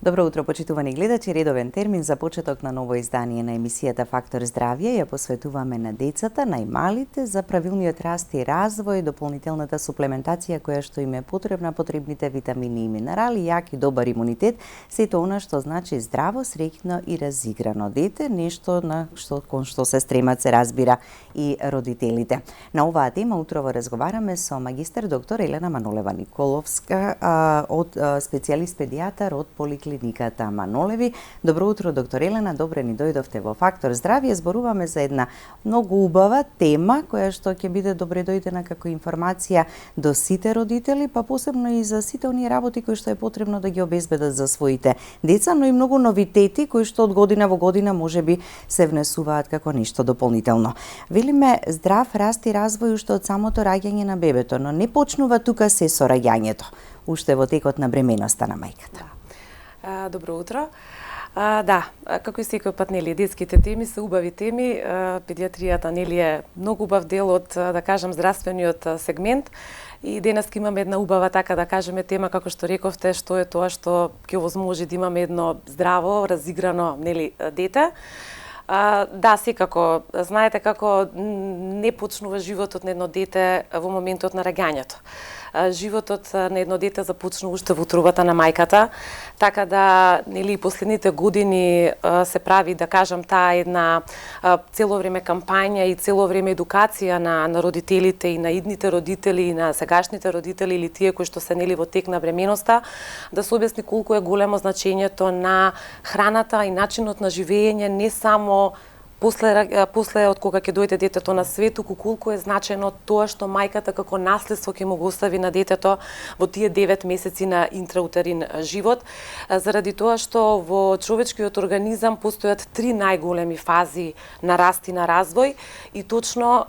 Добро утро, почитувани гледачи. Редовен термин за почеток на ново издание на емисијата Фактор здравје ја посветуваме на децата, најмалите, за правилниот раст и развој, дополнителната суплементација која што им е потребна, потребните витамини и минерали, јак и добар имунитет, сето она што значи здраво, среќно и разиграно дете, нешто на кон што се стремат, се разбира, и родителите. На оваа тема утрово разговараме со магистер доктор Елена Манолева Николовска, специјалист педијатар од Поликлиниката Манолеви. Добро утро, доктор Елена, добре ни дојдовте во Фактор здравје. Зборуваме за една многу убава тема која што ќе биде добре дојдена како информација до сите родители, па посебно и за сите оние работи кои што е потребно да ги обезбедат за своите деца, но и многу новитети кои што од година во година можеби се внесуваат како нешто дополнително. Велиме здрав раст и развој уште од самото раѓање на бебето, но не почнува тука се со раѓањето, уште во текот на бременоста на мајката. Добро утро. Да, како и секој пат, нели, детските теми се убави теми. Педиатријата, нели, е многу убав дел од, да кажам, здравствениот сегмент. И денес имаме една убава, така да кажеме, тема, како што рековте, што е тоа што ќе овозможи да имаме едно здраво, разиграно, нели, дете. Да, секако, знаете како не почнува животот на едно дете во моментот на раѓањето. Животот на едно дете започнува уште во утробата на мајката, така да, нели, последните години се прави, да кажам, таа една цело време кампања и цело време едукација на родителите и на идните родители и на сегашните родители или тие кои што се, нели, во тек на бременоста, да се објасни колку е големо значењето на храната и начинот на живење, не само после од кога ќе дојде детето на свет, колку е значено тоа што мајката како наследство ќе му го остави на детето во тие 9 месеци на интраутерин живот, заради тоа што во човечкиот организам постојат 3 најголеми фази на раст и на развој, и точно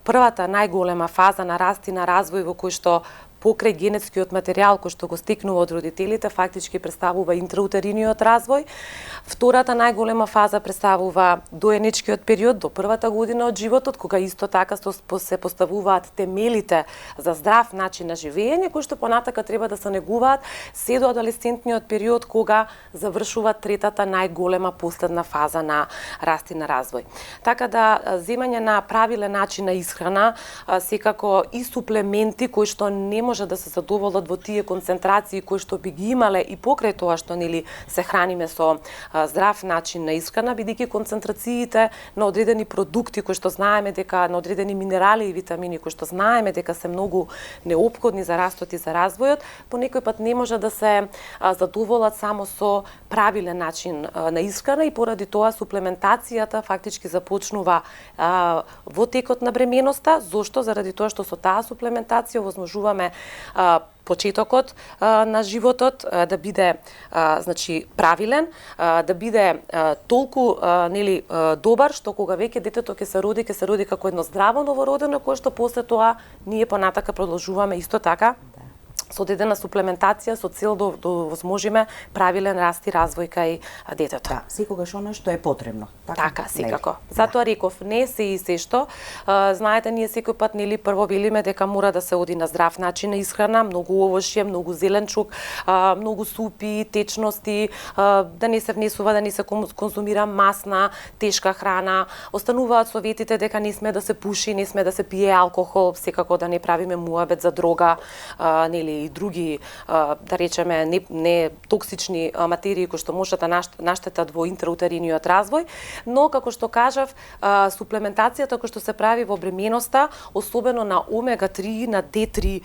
првата најголема фаза на раст и на развој во кој што покрај генетскиот материјал кој што го стекнува од родителите, фактички представува интраутериниот развој. Втората најголема фаза представува доенечкиот период, до првата година од животот, кога исто така се поставуваат темелите за здрав начин на живење, кои што понатака треба да се негуваат се до адолесцентниот период, кога завршува третата најголема последна фаза на раст и на развој. Така да, земање на правилен начин на исхрана, секако и суплементи кои што не може да се задоволат во тие концентрации кои што би ги имале и покрај тоа што, нели, се храниме со здрав начин на исхрана, бидејќи концентрациите на одредени продукти кои што знаеме дека, на одредени минерали и витамини кои што знаеме дека се многу неопходни за растот и за развојот, по некој пат не може да се задоволат само со правилен начин на исхрана, и поради тоа суплементацијата фактички започнува во текот на бременоста. Зошто? Заради тоа што со таа суплементација овозможуваме почетокот на животот да биде значи правилен, да биде толку, нели, добар, што кога веќе детето ќе се роди како едно здраво новородено, кое што после тоа ние понатака продолжуваме исто така со одредена суплементација со цел да возможиме правилен раст и развој кај детето. Да, секогаш она што е потребно. Така, секако. Затоа реков, не се и се што. Знаете, ние секој пат, нели, прво велиме дека мора да се оди на здрав начин на исхрана, многу овошје, многу зеленчук, многу супи, течности, да не се внесува, да не се конзумира масна, тешка храна. Остануваат советите дека не сме да се пуши, не сме да се пие алкохол, секако да не правиме муабет за дрога, нели, и други, да речеме, не токсични материи кои што можат да наштетат во интраутериниот развој, но како што кажав, суплементацијата која што се прави во бременоста, особено на омега-3, на D3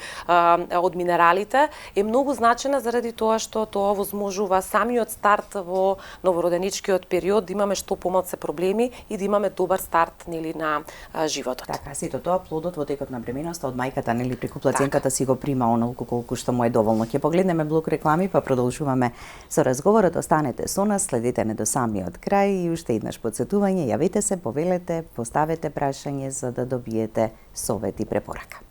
од минералите, е многу значена заради тоа што тоа возможува самиот старт во новороденичкиот период, да имаме што помалку проблеми и да имаме добар старт, нели, на животот. Така, сето тоа плодот во текот на бременоста од мајката, нели, преку плаценката си го прима онолку колку што му е доволно. Ќе погледнеме блок реклами, па продолжуваме со разговорот. Останете со нас, следете не до самиот крај и уште еднаш потсетување, јавете се, повелете, поставете прашање за да добиете совет и препорака.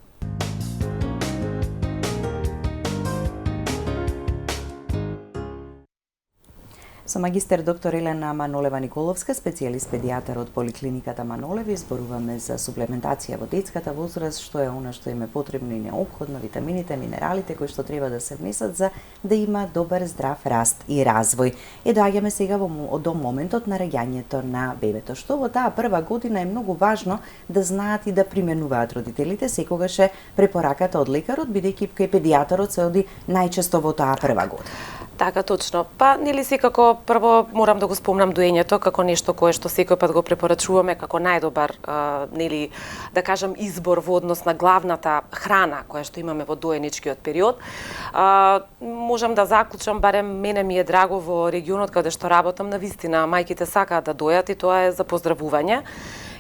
Со магистер доктор Елена Манолева Николовска, специјалист педијатар од поликлиниката Манолеви, зборуваме за суплементација во детската возраст, што е она што им е потребно и неопходно, витамините, минералите кои што треба да се внесат за да има добар здрав раст и развој. Доаѓаме сега до моментот на раѓањето на бебето, што во таа прва година е многу важно да знаат и да применуваат родителите. Секогаш е препораката од лекарот, бидејќи кај педијатарот се оди најчесто во таа прва година. Така, точно. Па, нели секако, прво морам да го спомнам доењето како нешто кое што секој пат го препорачуваме како најдобар, нели, да кажам, избор во однос на главната храна која што имаме во доеничкиот период. Можам да заклучам, барем мене ми е драго во регионот каде што работам, навистина мајките сакаат да дојат и тоа е за поздравување.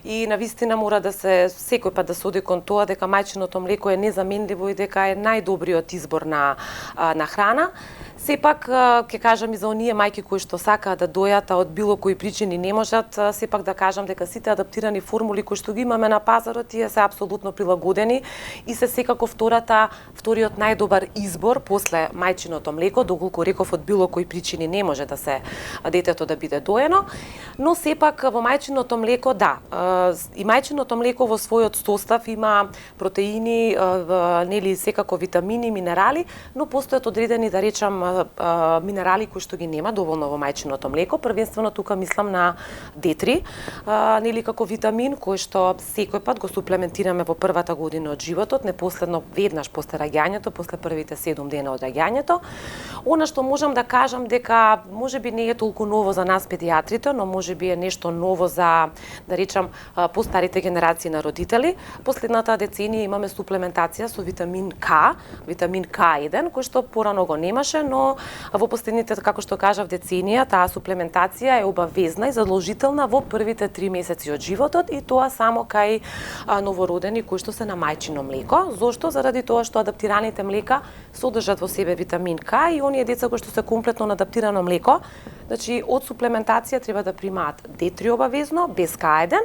И навистина мора да се секој пат да се оди кон тоа дека мајчиното млеко е незаменливо и дека е најдобриот избор на храна. Сепак, ќе кажам и за оние мајки кои што сакаат да дојат, а од било кои причини не можат, сепак да кажам дека сите адаптирани формули кои што ги имаме на пазарот, тие се апсолутно прилагодени и се секако вториот најдобар избор после мајчиното млеко, доколку реков од било кои причини не може да се детето да биде доено, но сепак во мајчиното млеко, да, и мајчиното млеко во својот состав има протеини, нели секако витамини, минерали, но постојат одредени, да речам, минерали кои што ги нема доволно во мајчиното млеко. Првенствено тука мислам на D3, нели како витамин кој што секој пат го суплементираме во првата година од животот, непоследно веднаш после раѓањето, после првите 7 дена од раѓањето. Она што можам да кажам дека можеби не е толку ново за нас педијатрите, но можеби е нешто ново за, да речам, постарите генерации на родители. Последната деценија имаме суплементација со витамин К, витамин К1, кој што порано го немаше, но во последните, како што кажав, деценија, таа суплементација е обавезна и задолжителна во првите 3 месеци од животот и тоа само кај новородени кои што се на мајчино млеко. Зошто? Заради тоа што адаптираните млека содржат во себе витамин К и оние деца кои што се комплетно на адаптирано млеко, значи од суплементација треба да примаат D3 обавезно, без К1.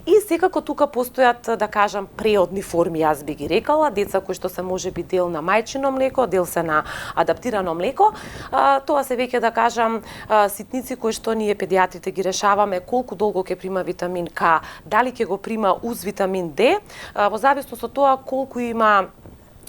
И секако тука постојат, да кажам, преодни форми, јас би ги рекала, деца кои што се можеби дел на мајчино млеко, дел се на адаптирано млеко. Тоа се веќе, да кажам, ситници кои што ние педијатрите ги решаваме колку долго ќе прима витамин К, дали ќе го прима уз витамин Д, во зависност од тоа колку има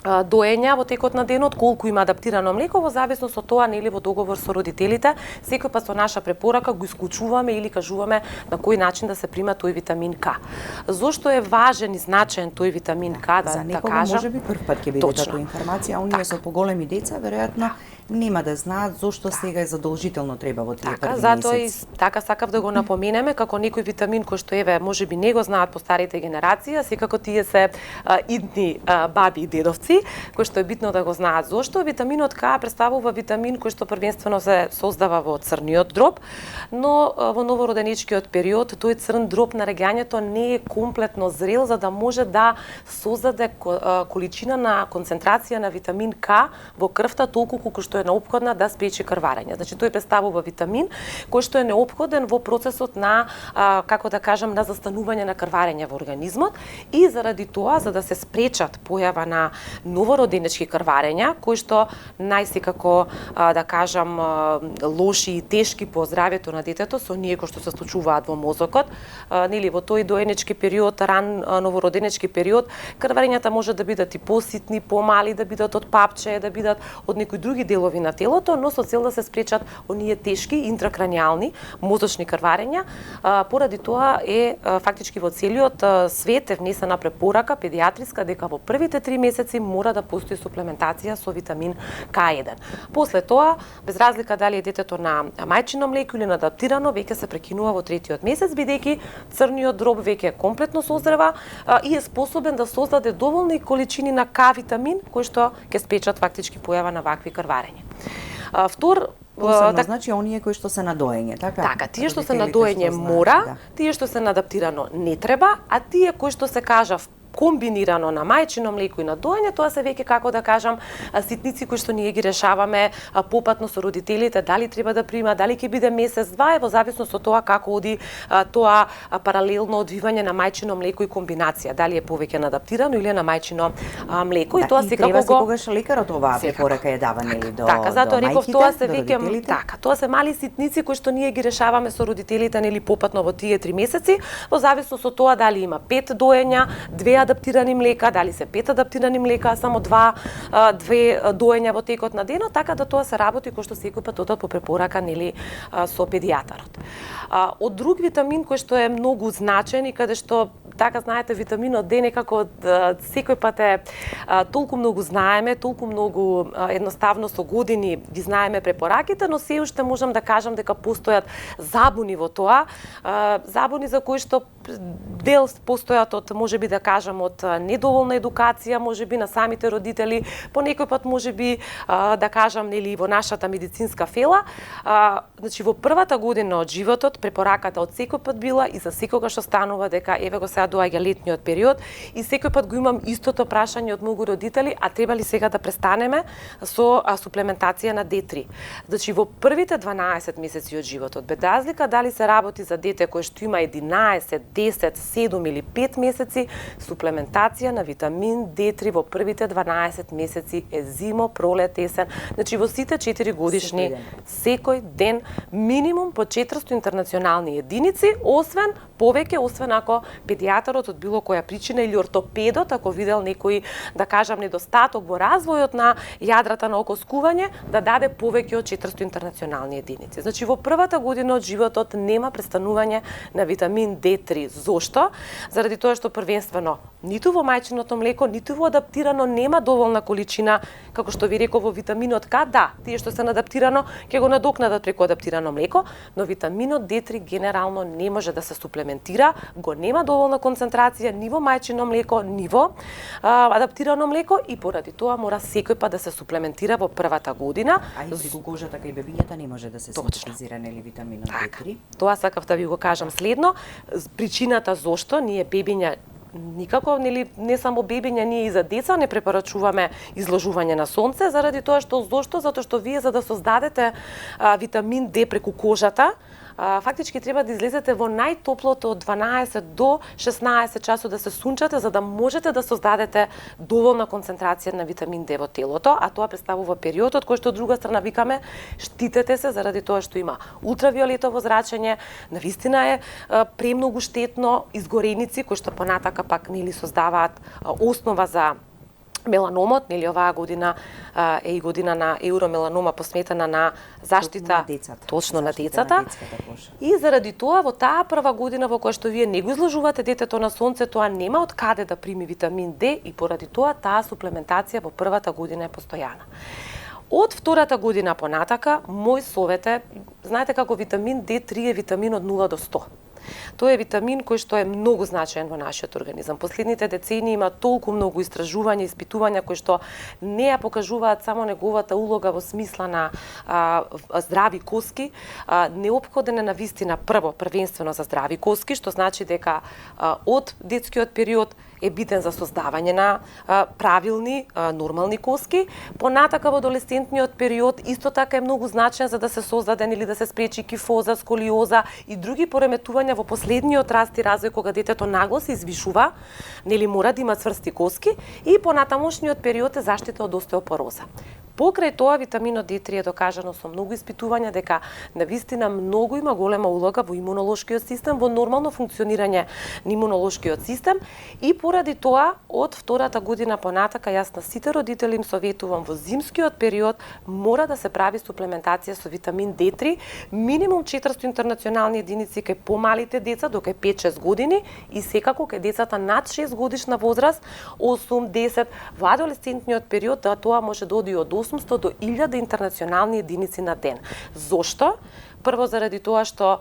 доења во текот на денот, колку има адаптирано млеко, во зависност од тоа, нели, во договор со родителите, секој пат со наша препорака го исклучуваме или кажуваме на кој начин да се прима тој витамин К. Зошто е важен и значаен тој витамин К, за некого можеби прв пат ќе биде таква информација, оние со поголеми деца веројатно нема да знаат зошто сега е задолжително треба во тие први месеци. Затоа и така сакав да го напоменеме како некој витамин кој што еве можеби не го знаат постарите генерации, секако тие се идни баби и дедовци кои што е битно да го знаат. Зошто? Витаминот К представува витамин кој што првенствено се создава во црниот дроб, но во новороденичкиот период тој црн дроб на раѓањето не е комплетно зрел за да може да создаде количина на концентрација на витамин К во крвта толку колку што е неопходна да спречи крварење. Значи тој представува витамин кој што е неопходен во процесот на, како да кажам, на застанување на крварење во организмот и заради тоа, за да се спречат појава на новороденички крварења, кои што најсекако, да кажам, лоши и тешки по здравјето на детето, со оние кои што се случуваат во мозокот, нели во тој доенички период, ран новороденички период, крварењата може да бидат и поситни, помали, да бидат од папче, да бидат од некои други делови на телото, но со цел да се спречат оние тешки интракранијални мозочни крварења. Поради тоа е фактички во целиот свет е внесена препорака педијатриска дека во првите 3 месеци мора да постои суплементација со витамин К1. После тоа, без разлика дали е детето на мајчино млеко или на адаптирано, веќе се прекинува во 3-тиот месец, бидејќи црниот дроб веќе комплетно созрева и е способен да создаде доволни количини на К витамин кои што ќе спречат фактички појава на вакви крварења. Посебно, значи оние кои што се на доење, така? Така, тие што се на доење мора, тие што се на адаптирано не треба, а тие кои што се кажав комбинирано на мајчино млеко и на доење, тоа се веќе, како да кажам, ситници кои што ние ги решаваме попатно со родителите, дали треба да прима, дали ќе биде месец-два, во зависност од тоа како оди тоа паралелно одвивање на мајчино млеко и комбинација, дали е повеќе на адаптирано или на мајчино млеко. Да, и тоа секако секогаш лекарот оваа препорака е дава, нели, до така, затоа реков, тоа се веќе така, тоа се мали ситници кои што ние ги решаваме со родителите, нели, попатно во тие 3 месеци, во зависност од тоа дали има 5 доења, 2 адаптирани млека, дали се 5 адаптирани млека, а само 2 доења во текот на денот, така да тоа се работи кој што секој пат одат по препорака, нели, со педијатарот. Од друг витамин кој што е многу значен и каде што, така знаете, витаминот Д некако секој пат е толку многу знаеме, толку многу едноставно со години ги знаеме препораките, но се уште можам да кажам дека постојат забуни во тоа, забуни за кои што дел постојат од, можеби да кажам, од недоволна едукација, можеби на самите родители, по некој пат можеби да кажам, нели, во нашата медицинска фела. Значи во првата година од животот препораката од секој пат била и за секогаш останува дека еве го сега доаѓа летниот период и секој пат го имам истото прашање од многу родители, а треба ли сега да престанеме со суплементација на D3. Значи во првите 12 месеци од животот, без разлика дали се работи за дете кое што има 11, 10, 7 или 5 месеци, суплементација на витамин D3 во првите 12 месеци е зимо, пролет, есен. Значи во сите 4 годишни секој ден минимум по 400 интернационални единици, освен повеќе, освен ако педијатарот од било која причина или ортопедот ако видел некој, да кажам, недостаток во развојот на јадрата на око скување, да даде повеќе од 400 интернационални единици. Значи во првата година од животот нема престанување на витамин D3. Зошто? Заради тоа што првенствено ниту во мајчиното млеко, ниту во адаптирано нема доволна количина, како што ви реков, во витаминот К, да, тие што се адаптирано ќе го надокнадат преку адаптирано млеко, но витаминот D3 генерално не може да се суплементира, го нема доволна концентрација ни во мајчино млеко, ни во адаптирано млеко и поради тоа мора секој пат да се суплементира во првата година. А и преку кожата кај бебињата не може да се синтезира, нели, витаминот D3. Тоа сакав да ви го кажам следно, причината зошто ние бебиња никако, нели, не само бебиња, ние и за деца не препорачуваме изложување на сонце, заради тоа што зошто? Затоа што вие за да создадете витамин D преку кожата, фактички треба да излезете во најтоплото од 12 до 16 часот да се сунчате за да можете да создадете доволна концентрација на витамин D во телото, а тоа представува периодот кој што од друга страна викаме штитете се заради тоа што има ултравиолетово зрачење, навистина е премногу штетно, изгореници кои што понатака пак, нели, создаваат основа за меланомот, нели, оваа година е и година на еуромеланома посветена на заштита точно на децата. И заради тоа во таа прва година во која што вие не го изложувате детето на сонце, тоа нема од каде да прими витамин D и поради тоа таа суплементација во првата година е постојана. Од втората година понатака, мој совет е, знаете како витамин D3 е витамин од 0 до 100. Тој е витамин кој што е многу значаен во нашиот организам. Последните децении има толку многу истражувања, испитувања кои што не ја покажуваат само неговата улога во смисла на здрави коски. Неопходен е навистина првенствено за здрави коски, што значи дека од детскиот период е битен за создавање на правилни, нормални коски. Понатака во адолесцентниот период исто така е многу значен за да се создаде или да се спречи кифоза, сколиоза и други пореметувања во последниот раст и развој кога детето нагло се извишува, нели мора да има цврсти коски и понатамошниот период е заштита од остеопороза. Покрај тоа витаминот D3 е докажано со многу испитувања дека навистина многу има голема улога во имунолошкиот систем, во нормално функционирање на имунолошкиот систем и поради тоа од втората година понатака јас на сите родители им советувам во зимскиот период мора да се прави суплементација со витамин D3, минимум 400 интернационални единици кај помалите деца до кај 5-6 години и секако кај децата над 6 годишна возраст, 8-10, во адолесцентниот период да тоа може да оди од 800 до 1000 интернационални единици на ден. Зошто? Прво заради тоа што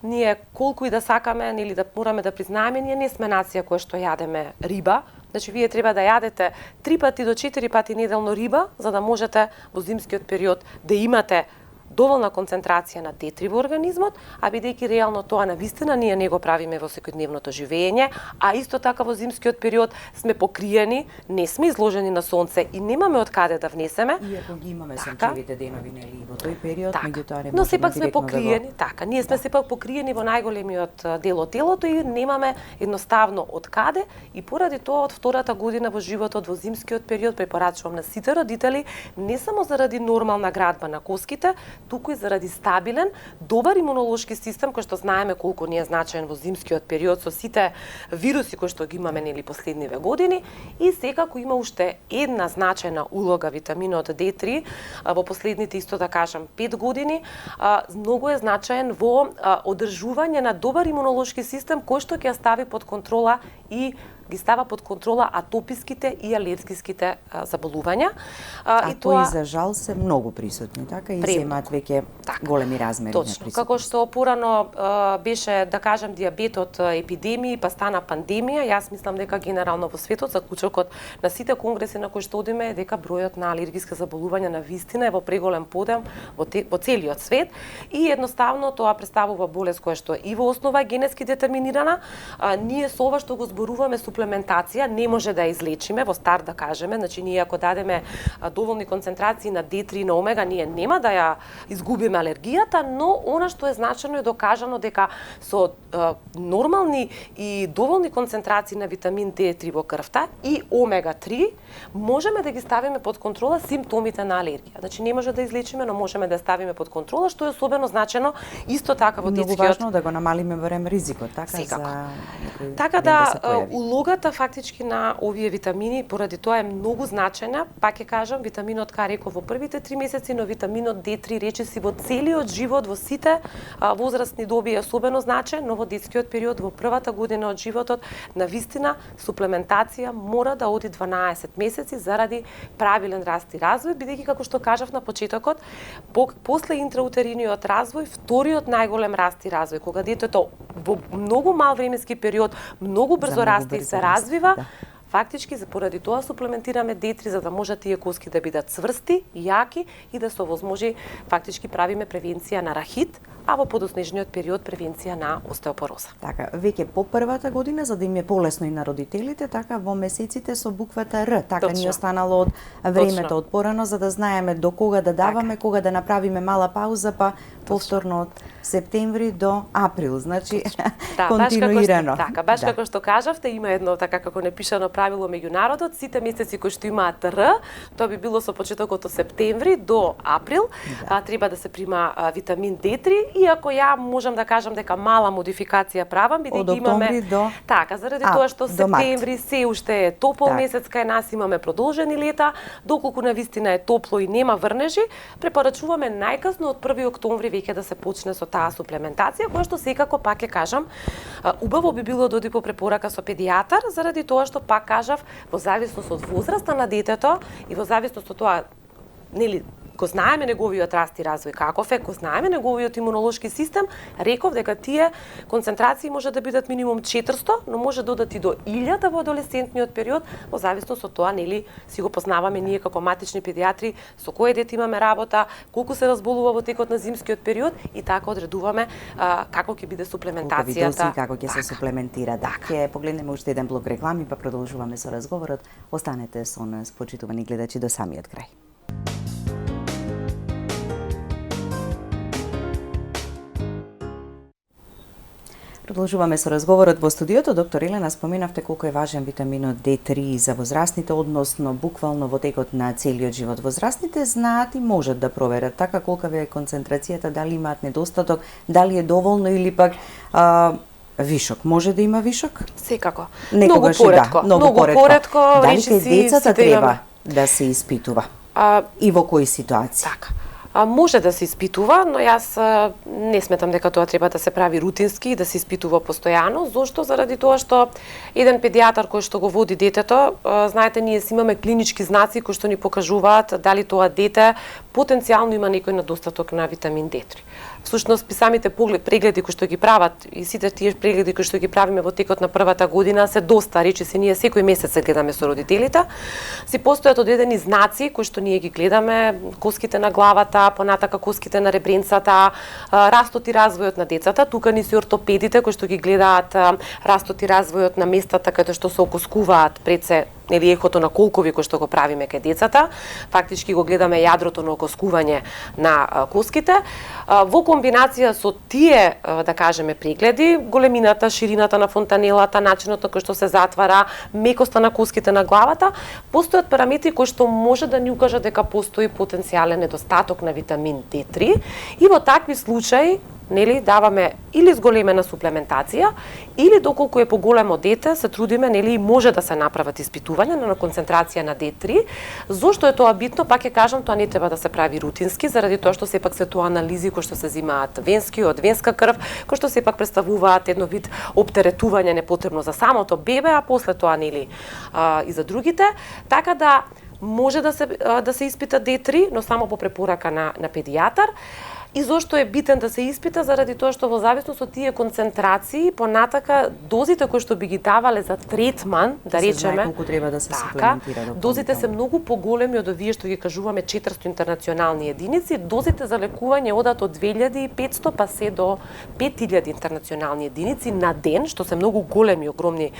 ние колку и да сакаме или да мораме да признаеме, ние не сме нација која што јадеме риба. Значи вие треба да јадете 3 пати до 4 пати неделно риба за да можете во зимскиот период да имате доволна концентрација на D3 во организмот, а бидејќи реално тоа навистина ние не го правиме во секојдневното живење, а исто така во зимскиот период сме покриени, не сме изложени на сонце и немаме од каде да внесеме. Иако ги имаме сончевите денови нели во тој период, меѓутоа не можеме. Но сепак сме покриени, така, ние сме сепак покриени во најголемиот дел од телото и немаме едноставно од каде, и поради тоа од втората година во животот во зимскиот период препорачувам на сите родители не само заради нормална градба на коските, туку и заради стабилен, добар имунолошки систем, кој што знаеме колку ни е значаен во зимскиот период со сите вируси кои што ги имаме нели последниве години, и секако има уште една значајна улога витаминот D3 во последните исто да кажам 5 години, многу е значаен во одржување на добар имунолошки систем кој што ќе ја стави под контрола и ги става под контрола атописките и алергиските заболувања. И тоа кои за жал се многу присутни, така и земаат веќе големи размери. Точно, како што порано беше, да кажем, диабетот епидемија, па стана пандемија, јас мислам дека генерално во светот заклучокот на сите конгреси на кои што одиме е дека бројот на алергиски заболувања на вистина е во преголем подем во целиот свет, и едноставно тоа представува болест која што и во основа е генетски детерминирана. Ние со ова што го зборуваме суплементација не може да ја излечиме во старт, да кажеме, значи ние ако дадеме доволни концентрации на D3 и на омега, ние нема да ја изгубиме алергијата, но она што е значено е докажано дека со нормални и доволни концентрации на витамин D3 во крвта и омега 3 можеме да ги ставиме под контрола симптомите на алергија. Значи не може да излечиме, но можеме да ставиме под контрола, што е особено значено исто така во детскиот. Многу важно да го намалиме во време ризикот, така за така да улогата фактички на овие витамини поради тоа е многу значајна. Пак ќе кажам, витаминот К реков во првите 3 месеци, но витаминот D3 речиси во целиот живот, во сите возрастни доби е особено значаен, но во детскиот период, во првата година од животот, навистина суплементација мора да оди 12 месеци заради правилен раст и развој, бидејќи како што кажав на почетокот, после интраутериниот развој, вториот најголем раст и развој, кога детето во многу мал временски период многу брзо расте и се развива, фактички поради тоа суплементираме D3 за да може тие коски да бидат цврсти, јаки и да се овозможи фактички правиме превенција на рахит, а во подоснежниот период превенција на остеопороза. Така, веќе по првата година, за да им е полесно и на родителите, така во месеците со буквата Р, така ни останало од времето од порано, за да знаеме до кога да даваме, кога да направиме мала пауза, па повторно од септември до април, значи континуирано. Така, баш како што кажавте, има едно така како непишано правило меѓу народот, сите месеци кои што имаат Р, тоа би било со почетокот од септември до април, треба да се прима витамин D3, иако ја можам да кажам дека мала модификација правам, бидејќи имаме така, заради тоа што септември се уште е топол месец кај нас, имаме продолжени лета, доколку навистина е топло и нема врнежи, препорачуваме најкасно од 1 октомври веќе да се почне со таа суплементација, која што секако пак ќе кажам, убаво би било да оди по препорака со педијатар, заради тоа што пак кажав, во зависност од возраста на детето и во зависност од тоа, нели, го знаеме неговиот раст и развој каков е, го знаеме неговиот имунолошки систем, реков дека тие концентрации може да бидат минимум 400, но може да одат и до 1000 во адолесцентниот период, во зависност од тоа, нели, си го познаваме ние како матични педијатри, со кој дете имаме работа, колку се разболува во текот на зимскиот период и така одредуваме како ќе биде суплементацијата. Колку видоси, како ќе се суплементира. Да, ќе погледнеме уште еден блок реклами, па продолжуваме со разговорот. Останете со нас, почитувани гледачи, до самиот крај. Продолжуваме со разговорот во студиото. Доктор Елена, споменавте колку е важен витаминот D3 за возрастните, односно буквално во текот на целиот живот. Возрастните знаат и можат да проверат така колкава е концентрацијата, дали имаат недостаток, дали е доволно или пак вишок. Може да има вишок? Секако. Многу поретко. Многу поретко. Дали кај децата треба да се испитува? И во кои ситуации? Така. Може да се испитува, но јас не сметам дека тоа треба да се прави рутински и да се испитува постојано. Зошто? Заради тоа што еден педијатар кој што го води детето, знаете, ние си имаме клинички знаци кои што ни покажуваат дали тоа дете потенцијално има некој недостаток на витамин D3. Всушност, самите прегледи кои што ги прават и сите тие прегледи кои што ги правиме во текот на првата година се доста, речиси ние секој месец се гледаме со родителите. Си постојат одредени знаци кои што ние ги гледаме, коските на главата, понатака коските на ребренцата, растот и развојот на децата. Тука ни се ортопедите кои што ги гледаат растот и развојот на местата каде што се окоскуваат пред се нели ехото на колкови кој што го правиме кај децата. Фактички го гледаме јадрото на окоскување на коските. Во комбинација со тие, да кажеме, прегледи, големината, ширината на фонтанелата, начинот на кој што се затвара, мекоста на коските на главата, постојат параметри кои што може да ни укажат дека постои потенцијален недостаток на витамин D3 и во такви случаи нели даваме или зголемена суплементација или доколку е поголемо дете се трудиме нели и може да се направат испитувања на концентрација на D3. Зошто е тоа битно? Пак ќе кажам, тоа не треба да се прави рутински заради тоа што сепак се тоа анализи кои што се земаат венски од венска крв, кои што сепак представуваат едно вид оптеретување непотребно за самото бебе, а после тоа нели и за другите. Така да може да се испита D3, но само по препорака на педијатар. И зошто е битен да се испита? Заради тоа што во зависност од тие концентрации, понатака дозите кои што би ги давале за третман, да речеме, колку треба да се суплементира. Дозите се многу поголеми од овие што ги кажуваме 400 интернационални единици. Дозите за лекување одат од 2500 па се до 5000 интернационални единици на ден, што се многу големи, огромни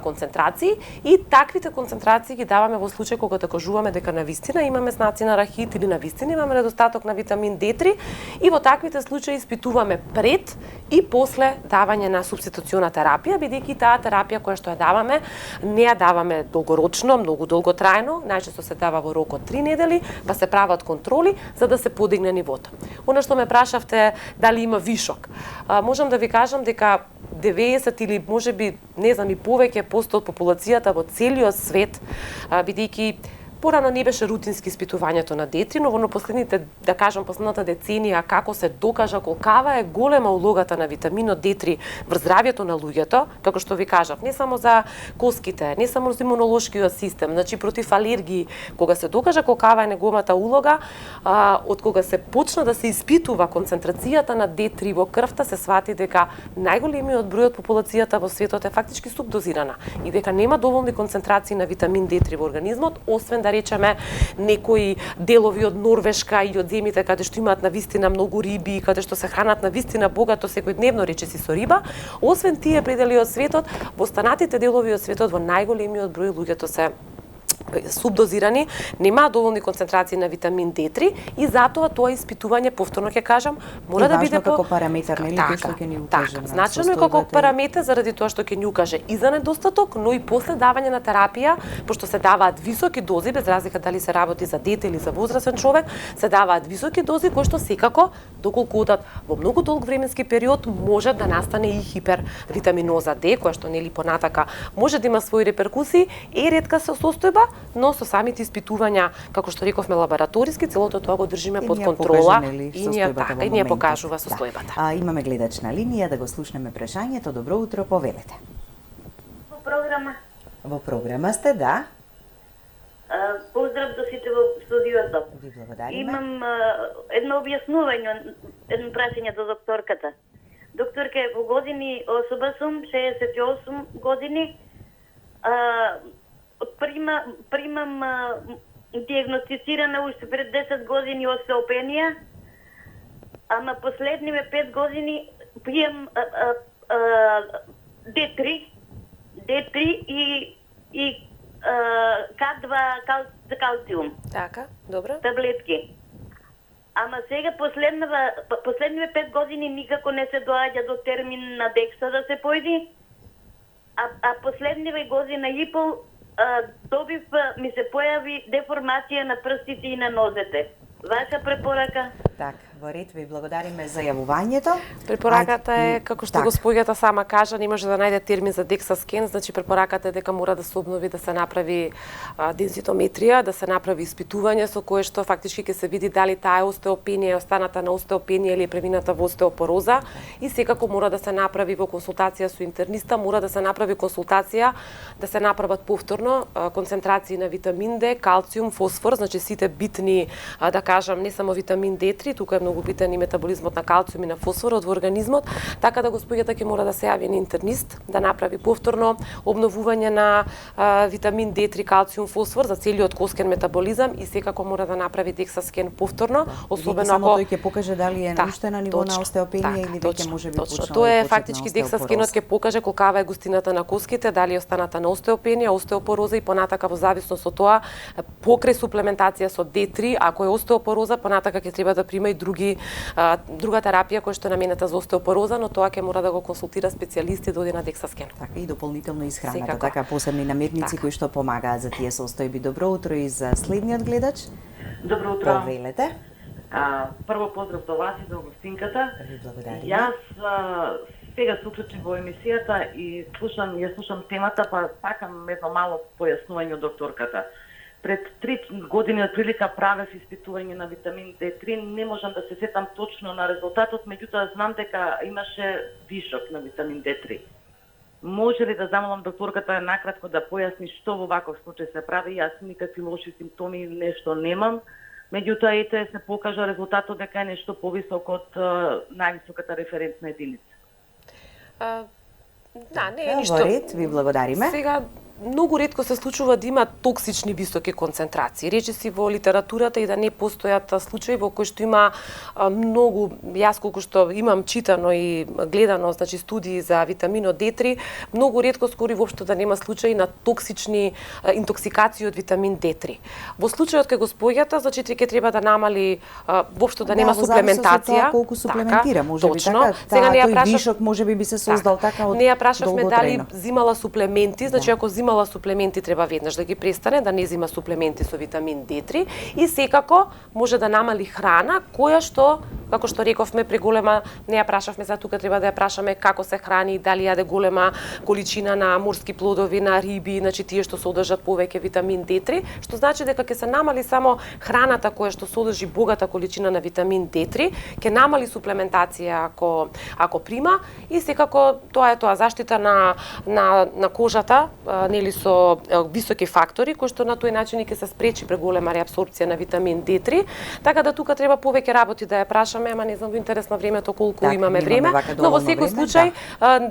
концентрации. И таквите концентрации ги даваме во случај кога да кажуваме дека навистина имаме знаци на рахит или навистина имаме недостаток на витамин D3. И во таквите случаи испитуваме пред и после давање на субституциона терапија, бидејќи таа терапија која што ја даваме, не ја даваме долгорочно, многу долготрајно, најчесто се дава во рок од 3 недели, па се прават контроли за да се подигне нивото. Она што ме прашавте дали има вишок, можам да ви кажам дека 90 или можеби не знам и повеќе % од популацијата во целиот свет, бидејќи порано не беше рутински испитувањето на D3, но во последните, да кажам, последната деценија, како се докажа колкава е голема улогата на витаминот D3 врз здравјето на луѓето, како што ви кажав, не само за коските, не само за имунолошкиот систем, значи против алергии, кога се докажа колкава е неговата улога, од кога се почна да се испитува концентрацијата на D3 во крвта, се свати дека најголемиот број од популацијата во светот е фактички субдозирана и дека нема доволни концентрации на витамин D3 во организмот, освен да речеме некои делови од Норвешка и од земите каде што имаат навистина многу риби, каде што се хранат навистина богато секојдневно речиси со риба, освен тие предели од светот, во останатите делови од светот во најголемиот број луѓето се субдозирани, немаат доволни концентрации на витамин D3 и затоа тоа испитување, повторно ќе кажам, мора да биде како параметар, нели, кој што ќе ни укаже. Значено е како параметар заради тоа што ќе ни укаже и за недостаток, но и после давање на терапија, пошто се даваат високи дози, без разлика дали се работи за дете или за возрастен човек, се даваат високи дози кои што секако, доколку одат во многу долг временски период, може да настане и хипервитаминоза D, која што нели понатака може да има своји реперкусии, е ретка состојба, но со самите испитувања, како што рековме лабораториски, целото тоа го држиме под контрола и ние покажува состојбата. Имаме гледач на линија, да го слушнеме прашањето. Добро утро, повелете. Во програма сте, да. Поздрав до сите во студиото. Ви благодариме. Имам едно објаснување, едно прашање до докторката. Докторка, во години особа сум, 68 години, примам диагностицирана уште пред 10 години остеопенија, ама последниве 5 години пијам D3 и К2 за калциум. Така, добро. Таблетки. Ама сега последниве 5 години никако не се доаѓа до термин на Декса да се појди, а последниве година и пол добив, ми се појави деформација на прстите и на нозете. Ваша препорака? Так, во ред, ви благодариме за јавувањето. Препораката е, како што госпоѓата сама кажа, не може да најде термин за DEXA скен, значи препораката е дека мора да се обнови, да се направи дензитометрија, да се направи испитување со кое што фактички ќе се види дали таа остеопенија е останата на остеопенија или е премината во остеопороза и секако мора да се направи во консултација со интерниста, мора да се направи консултација, да се направат повторно концентрации на витамин D, калциум, фосфор, значи сите битни, да кажам, не само витамин D3, тука е многу битен и метаболизмот на калциум и на фосфорот во организмот, така да господјата ќе мора да се јави на интернист, да направи повторно обновување на витамин D3, калциум, фосфор за целиот коскен метаболизам и секако мора да направи DEXA скен повторно, особено ако тој ќе покаже дали е уште на ниво на остеопенија или веќе можеби почнува. Тоа е фактички DEXA скенот ќе покаже колкава е густината на коските, дали е останата на остеопенија, остеопороза и понатака во зависност од тоа покрај суплементација со D3, ако е остеопороза, понатака ќе треба да прима и друга терапија која што е наменета за остеопороза, но тоа ќе мора да го консултира специјалист и да оди на DEXA скен. Така и дополнително исхраната, така посебни намирници кои што помагаат за тие состојби. Добро утро и за следниот гледач. Добро утро. Повелете. Прво поздрав до вас и до гостинката. Благодарам. Јас сега се уклучив во емисијата и ја слушам темата, па сакам едно мало појаснување од докторката. Пред 3 години отприлика правев испитување на витамин D3, не можам да се сетам точно на резултатот, меѓутоа знам дека имаше вишок на витамин D3. Може ли да замолам докторката накратко да појасни што во ваков случај се прави? Јас никакви лоши симптоми, нешто немам. Меѓутоа ете се покажа резултатот дека е нешто повисок од највисоката референтна единица. Да, не е ништо. Ред, ви благодариме. Сега многу ретко се случува да има токсични високи концентрации. Речиси во литературата и да не постојат случаи во кои што има многу, јас колку што имам читано и гледано, значи студии за витаминот D3, многу ретко скори воопшто да нема случаи на токсични интоксикации од витамин D3. Во случајот кај господјата, значи ќе треба да намали воопшто да нема суплементација. Тоа колку суплементира, можеби така. Сега не ја тој вишок можеби би се создал така од. Не ја прашавме дали зимала суплементи, значи ако зимала суплементи треба веднаш да ги престане, да не зима суплементи со витамин D3 и секако може да намали храна која што, како што рековме, преголема, не ја прашавме, за тука треба да ја прашаме како се храни, дали јаде голема количина на морски плодови, на риби, значи тие што содржат повеќе витамин D3, што значи дека ќе се намали само храната која што содржи богата количина на витамин D3, ќе намали суплементација ако прима и секако тоа е тоа заштита на кожата, нели со високи фактори кои што на тој начин ќе се спречи преголема реапсорпција на витамин D3, така да тука треба повеќе работи да ја прашаме, ама не знам во интерес на времето колку имаме време, но во секој случај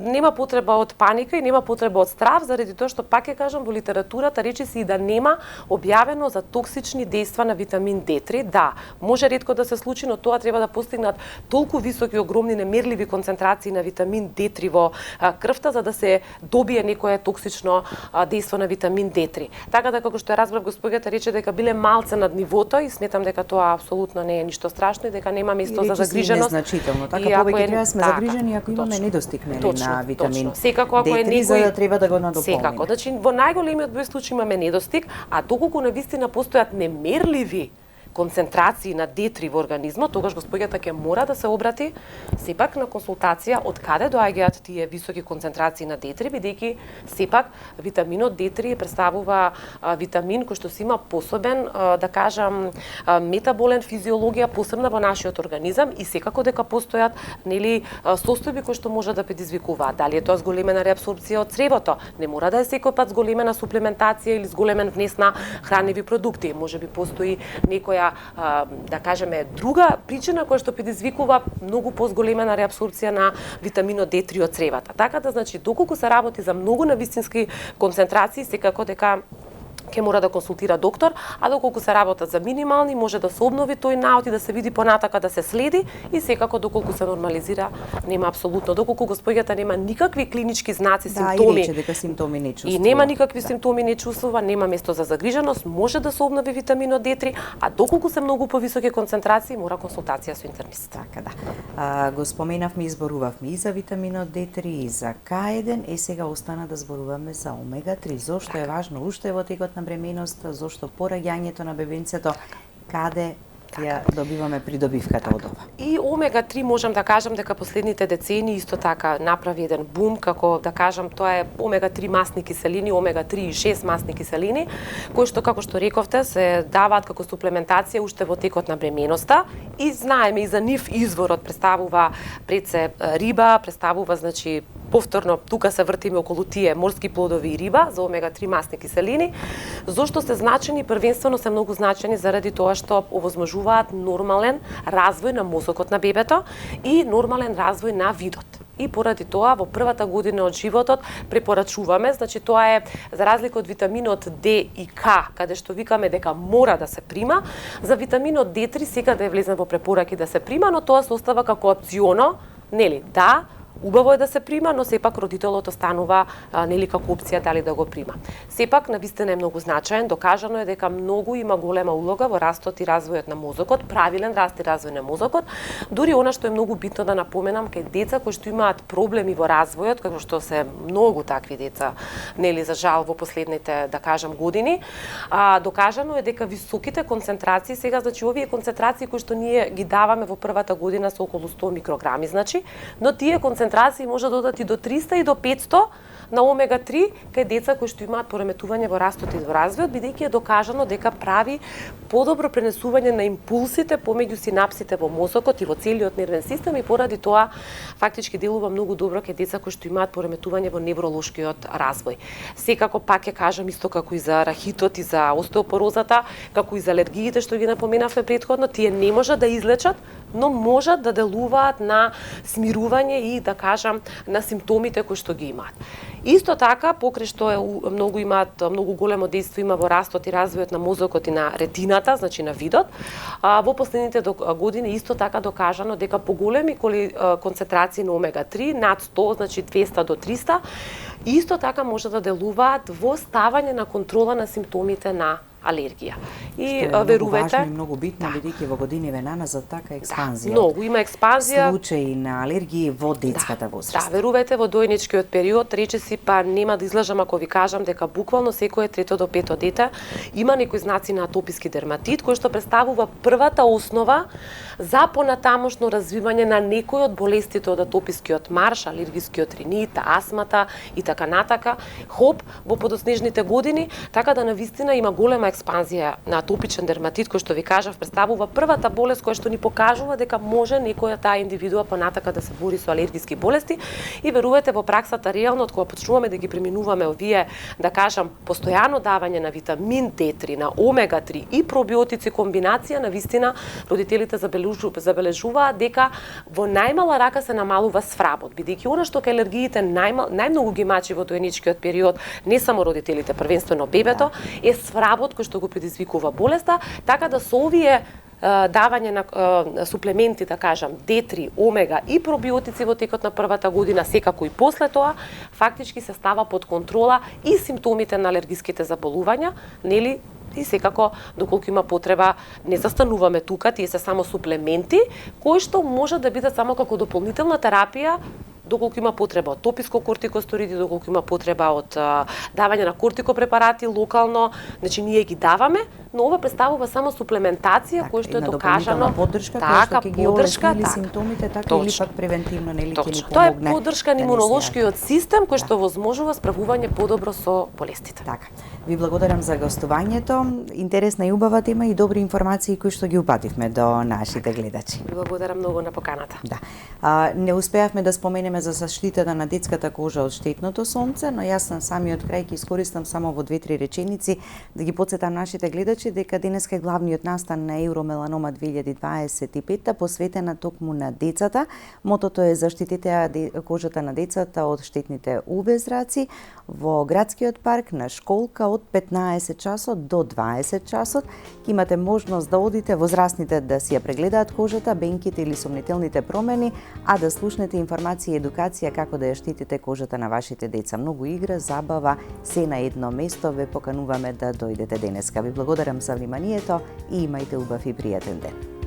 нема потреба од паника и нема потреба од страв, заради тоа што пак ќе кажам во литературата речиси и да нема објавено за токсични дејства на витамин D3. Да, може ретко да се случи, но тоа треба да постигнат толку високи, огромни, немерливи концентрации на витамин D3 во крвта за да се добие некое токсично дејство на витамин D3. Така да како што ја разбрав господјата рече дека биле малце над нивото и сметам дека тоа апсолутно не е ништо страшно и дека нема место за загриженост. Незначително. Така повеќе треба да сме загрижени ако имаме недостиг на витамин D3 за да треба да го надополниме. Секако, значи во најголемиот број случаи имаме недостиг, а доколку навистина постојат немерливи концентрации на D3 во организмот, тогаш господјата ќе мора да се обрати сепак на консултација од каде доаѓаат тие високи концентрации на D3, бидејќи сепак витаминот D3 представува витамин кој што си има посебен, да кажам, метаболен физиологија посебна во нашиот организам и секако дека постојат нели состојби кои што може да предизвикуваат. Дали е тоа зголемена реапсорпција од цревото, не мора да е секој пат зголемена суплементација или зголемен внес на хранливи продукти, можеби постои некоја да кажеме друга причина која што предизвикува многу позголемена реапсорпција на витаминот D3 од цревата. Така да значи доколку се работи за многу навистински концентрации, секако дека ќе мора да консултира доктор, а доколку се работат за минимални, може да се обнови тој наот и да се види понатака да се следи и секако доколку се нормализира, нема апсолутно. Доколку господјата нема никакви клинички знаци, симптоми, и рече дека симптоми не чувствува. И нема никакви симптоми не чувствува, нема место за загриженост, може да се обнови витаминот D3, а доколку се многу повисоки концентрации, мора консултација со интернист. Така да. Го споменавме и зборувавме и за витаминот D3 и за K1, сега остана да зборуваме за омега 3. Зошто е важно уште во текот на бременоста, зошто пораѓањето на бебенцето, каде ја добиваме придобивката од ова. И омега 3 можам да кажам дека последните децени исто така направи еден бум, како да кажам, тоа е омега 3 масни киселини, омега 3 и 6 масни киселини, кои што како што рековте се даваат како суплементација уште во текот на бременоста и знаеме и за нив изворот представува пред се риба, представува значи повторно тука се вртиме околу тие морски плодови и риба за омега-3 масни киселини. Зошто се значени? Првенствено се многу значени заради тоа што овозможуваат нормален развој на мозокот на бебето и нормален развој на видот. И поради тоа во првата година од животот препорачуваме, значи тоа е за разлика од витаминот D и K, каде што викаме дека мора да се прима, за витаминот D3 сега да е влезен во препораки да се прима, но тоа се остава како опционо, нели? Да, убаво е да се прима, но сепак родителот останува нели како опција дали да го прима. Сепак навистина е многу значаен, докажано е дека многу има голема улога во растот и развојот на мозокот, правилен раст и развој на мозокот. Дури она што е многу битно да напоменам кај деца кои што имаат проблеми во развојот, како што се многу такви деца, нели за жал во последните, да кажам, години, докажано е дека високите концентрации, сега значи овие концентрации кои што ние ги даваме во првата година се околу 100 микрограми, значи, но тие концентрации може да одат и до 300 и до 500 на омега-3 кај деца кои што имаат пореметување во растот и во развојот, бидејќи е докажано дека прави подобро пренесување на импулсите помеѓу синапсите во мозокот и во целиот нервен систем и поради тоа фактички делува многу добро кај деца кои што имаат пореметување во невролошкиот развој. Секако пак ќе кажам исто како и за рахитот и за остеопорозата, како и за алергиите што ги напоменавме претходно, тие не можат да излечат, но можат да делуваат на смирување и, да кажам, на симптомите кои што ги имаат. Исто така, покрај што многу големо дејство има во растот и развојот на мозокот и на ретината, значи на видот, во последните години исто така докажано дека поголеми концентрации на омега-3, над 100, значи 200 до 300, исто така може да делуваат во ставање на контрола на симптомите на алергија. И верувајте, многу битно, бидејќи во годиниве наназад така експанзија. Многу има експанзија. Случаи на алергии во детската возраст. Да, верувајте, во дојничкиот период, речиси, па нема да излажам ако ви кажам дека буквално секое трето до пето дете има некои знаци на атописки дерматит, кој што представува првата основа за понатамошно развивање на некои од болестите од атопискиот марш, алергискиот ринит, астмата и така натака, хоп во подоснежните години, така да навистина има голема експанзија на атопичен дерматит, кој што ви кажав, представува првата болест која што ни покажува дека може некоја таа индивидуа понатака да се бори со алергиски болести и верувајте во праксата реално од кога почнуваме да ги преминуваме овие, да кажам, постојано давање на витамин D3, на омега-3 и пробиотици комбинација, навистина родителите забележуваат дека во најмала рака се намалува свработ, бидејќи она што кај алергиите најмногу ги мачи во дојничкиот период, не само родителите, првенствено бебето, е свработ кој што го предизвикува болеста, така да со овие давање на суплементи, да кажам, D3, омега и пробиотици во текот на првата година, секако и после тоа, фактички се става под контрола и симптомите на алергиските заболувања, нели, и секако, доколку има потреба, не застануваме тука, тие се само суплементи, кои што може да бидат само како дополнителна терапија, доколку има потреба од тописко-кортикостероиди, доколку има потреба од давање на кортикопрепарати локално, значи ние ги даваме, но ова представува само суплементација која што е докажано, поддршка, така ќе ги олесни симптомите, така или пак превентивно нели ќе ни помогне. Тоа е поддршка на имунолошкиот систем кој што возможува справување подобро со болестите. Така. Ви благодарам за гостувањето. Интересна и убава тема и добри информации кои што ги упативме до нашите гледачи. Благодарам многу на поканата. Да. Не успеавме да споменеме за заштитата на детската кожа од штетното сонце, но јас на самиот крај ќе искористам само во 2-3 реченици да ги потсетам нашите гледачи дека денеска е главниот настан на Евромеланома 2025 посветена токму на децата. Мотото е заштитете кожата на децата од штетните UV зраци во градскиот парк на школка од 15 часот до 20 часот. Ќе имате можност да одите возрастните да си ја прегледаат кожата, бенките или сомнителните промени, а да слушнете информација и едукација како да ја штитите кожата на вашите деца. Многу игра, забава, се на едно место. Ве покануваме да дојдете денеска. Ви благодарам за вниманието и имајте убав и пријатен ден.